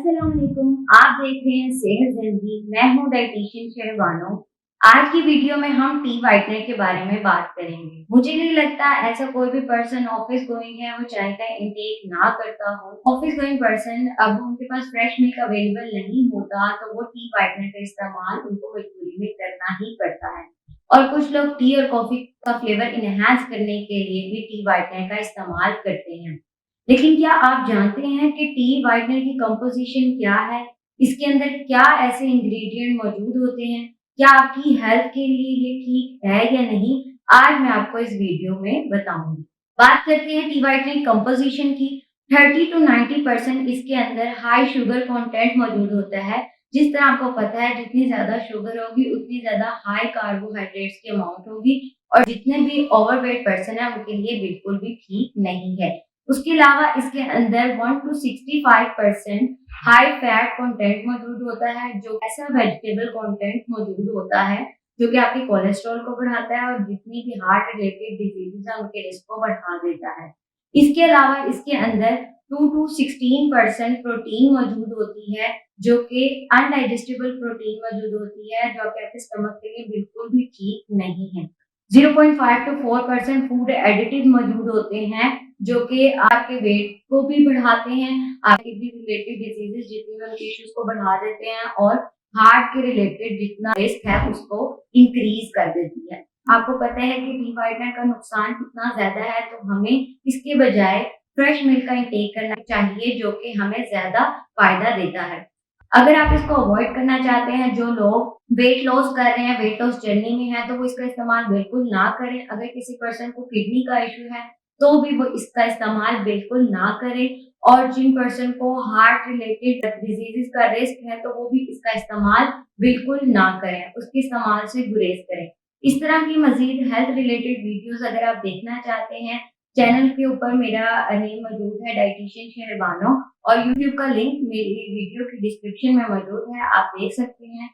अस्सलाम वालेकुम। आप देख रहे हैं सेहत जिंदगी। मैं हूँ डाइटिशियन शहबानो। आज की वीडियो में हम टी व्हाइटनर के बारे में बात करेंगे। मुझे नहीं लगता ऐसा कोई भी पर्सन ऑफिस गोइंग है वो चाय का इंटेक ना करता हो। ऑफिस गोइंग पर्सन अब उनके पास फ्रेश मिल्क अवेलेबल नहीं होता तो वो टी व्हाइटनर का इस्तेमाल उनको मजबूरी में करना ही पड़ता है। और कुछ लोग टी और कॉफी का फ्लेवर इनहेंस करने के लिए भी टी व्हाइटनर का इस्तेमाल करते हैं। लेकिन क्या आप जानते हैं कि टी व्हाइटनर की कंपोजिशन क्या है? इसके अंदर क्या ऐसे इंग्रेडिएंट मौजूद होते हैं? क्या आपकी हेल्थ के लिए ये ठीक है या नहीं? आज मैं आपको इस वीडियो में बताऊंगी। बात करते हैं टी व्हाइटनर कंपोजिशन की। 30 टू 90% इसके अंदर हाई शुगर कंटेंट मौजूद होता है। जिस तरह आपको पता है जितनी ज्यादा शुगर होगी उतनी ज्यादा हाई कार्बोहाइड्रेट्स की अमाउंट होगी और जितने भी ओवरवेट पर्सन है उनके लिए बिल्कुल भी ठीक नहीं है। उसके अलावा इसके अंदर 1 टू 65% हाई फैट कंटेंट मौजूद होता है, जो ऐसा वेजिटेबल कंटेंट मौजूद होता है जो कि आपके कोलेस्ट्रॉल को बढ़ाता है और जितनी भी हार्ट रिलेटेड डिजीजेस है उनके रिस्क को बढ़ा देता है। इसके अलावा इसके अंदर 2 टू 16% प्रोटीन मौजूद होती है, जो कि अनडाइजेस्टेबल प्रोटीन मौजूद होती है, जो कि आपके स्टमक के लिए बिल्कुल भी ठीक नहीं है। 0.5 टू 4% फूड एडिटिव मौजूद होते हैं, जो कि आपके वेट को भी बढ़ाते हैं, आपके भी रिलेटेड डिजीजेस जितनी भी उनके इश्यूज को बढ़ा देते हैं और हार्ट के रिलेटेड जितना रिस्क है उसको इंक्रीज कर देती है। आपको पता है कि टी व्हाइटनर का नुकसान कितना ज्यादा है, तो हमें इसके बजाय फ्रेश मिल्क का इंटेक करना चाहिए, जो कि हमें ज्यादा फायदा देता है। अगर आप इसको अवॉइड करना चाहते हैं, जो लोग वेट लॉस कर रहे हैं, वेट लॉस जर्नी में है, तो वो इसका इस्तेमाल बिल्कुल ना करें। अगर किसी पर्सन को किडनी का इश्यू है तो भी वो इसका इस्तेमाल बिल्कुल ना करें। और जिन पर्सन को हार्ट रिलेटेड डिजीजेस का रिस्क है तो वो भी इसका इस्तेमाल बिल्कुल ना करें, उसके इस्तेमाल से गुरेज करें। इस तरह की मजीद हेल्थ रिलेटेड वीडियोस अगर आप देखना चाहते हैं, चैनल के ऊपर मेरा नेम मौजूद है डाइटिशियन शहरबानो, और यूट्यूब का लिंक मेरी वीडियो की डिस्क्रिप्शन में मौजूद है, आप देख सकते हैं।